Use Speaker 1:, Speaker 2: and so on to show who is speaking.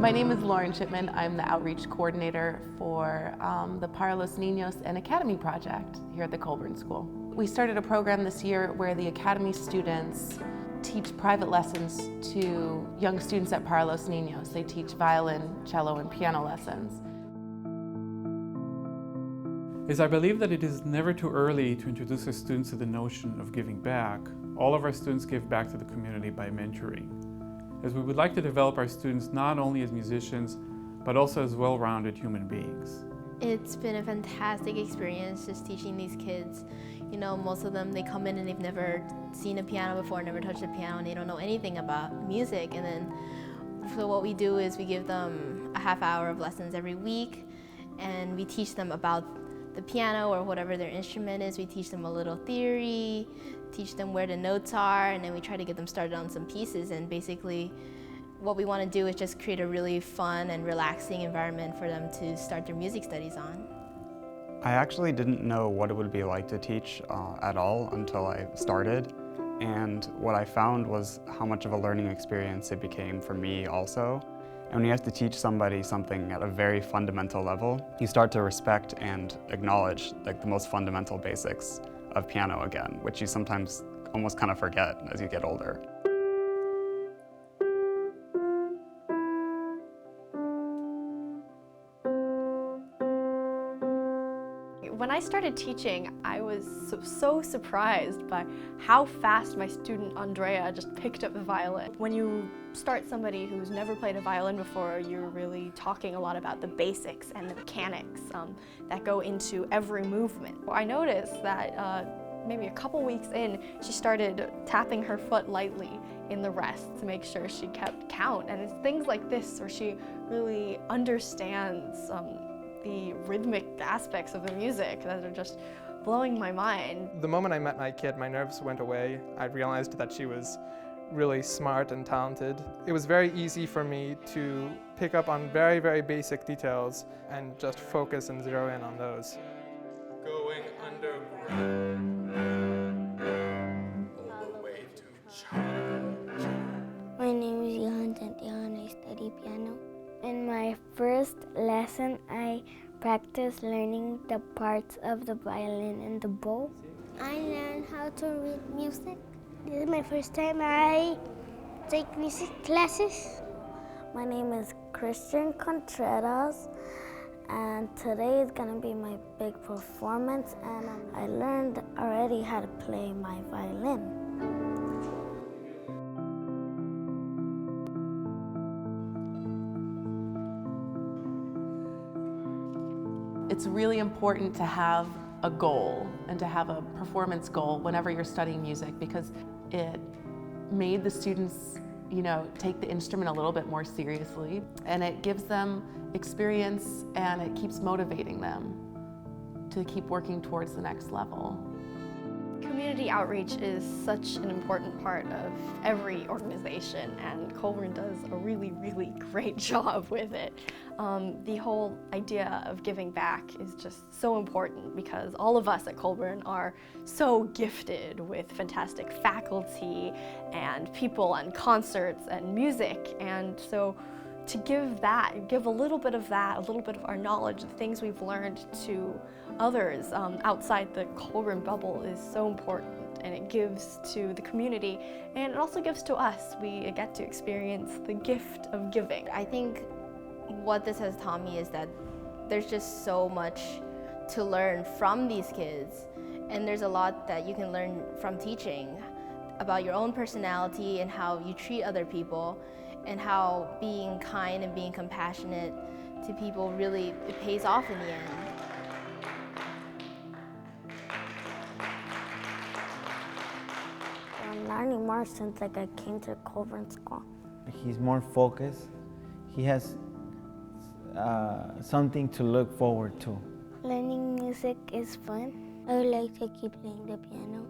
Speaker 1: My name is Lauren Shipman. I'm the outreach coordinator for the Para Los Ninos and Academy project here at the Colburn School. We started a program this year where the Academy students teach private lessons to young students at Para Los Ninos. They teach violin, cello, and piano lessons.
Speaker 2: I believe that it is never too early to introduce our students to the notion of giving back. All of our students give back to the community by mentoring, as we would like to develop our students not only as musicians, but also as well-rounded human beings.
Speaker 3: It's been a fantastic experience just teaching these kids. You know, most of them, they come in and they've never seen a piano before, never touched a piano, and they don't know anything about music. And then, so what we do is we give them a half hour of lessons every week, and we teach them about the piano or whatever their instrument is. We teach them a little theory, teach them where the notes are, and then we try to get them started on some pieces. And basically, what we want to do is just create a really fun and relaxing environment for them to start their music studies on.
Speaker 4: I actually didn't know what it would be like to teach at all until I started. And what I found was how much of a learning experience it became for me also. And when you have to teach somebody something at a very fundamental level, you start to respect and acknowledge like the most fundamental basics of piano again, which you sometimes almost kind of forget as you get older.
Speaker 5: When I started teaching, I was so surprised by how fast my student Andrea just picked up the violin. When you start somebody who's never played a violin before, you're really talking a lot about the basics and the mechanics that go into every movement. I noticed that maybe a couple weeks in, she started tapping her foot lightly in the rest to make sure she kept count. And it's things like this where she really understands the rhythmic aspects of the music that are just blowing my mind.
Speaker 6: The moment I met my kid, my nerves went away. I realized that she was really smart and talented. It was very easy for me to pick up on very, very basic details and just focus and zero in on those. Going underground, all the way to China.
Speaker 7: My name is Juan-Salvador and I study piano. In my first lesson, I practiced learning the parts of the violin and the bow. I learned how to read music. This is my first time I take music classes. My name is Christian Contreras, and today is gonna be my big performance, and I learned already how to play my violin.
Speaker 1: It's really important to have a goal and to have a performance goal whenever you're studying music, because it made the students, you know, take the instrument a little bit more seriously, and it gives them experience and it keeps motivating them to keep working towards the next level.
Speaker 5: Community outreach is such an important part of every organization, and Colburn does a really, really great job with it. The whole idea of giving back is just so important because all of us at Colburn are so gifted with fantastic faculty and people and concerts and music, and so to give a little bit of that, a little bit of our knowledge, the things we've learned to others outside the Colburn bubble is so important, and it gives to the community, and it also gives to us. We get to experience the gift of giving.
Speaker 3: I think what this has taught me is that there's just so much to learn from these kids, and there's a lot that you can learn from teaching about your own personality and how you treat other people, and how being kind and being compassionate to people really, it pays off in the end.
Speaker 7: I'm learning more since I came to Colburn School.
Speaker 8: He's more focused. He has something to look forward to.
Speaker 7: Learning music is fun. I would like to keep playing the piano.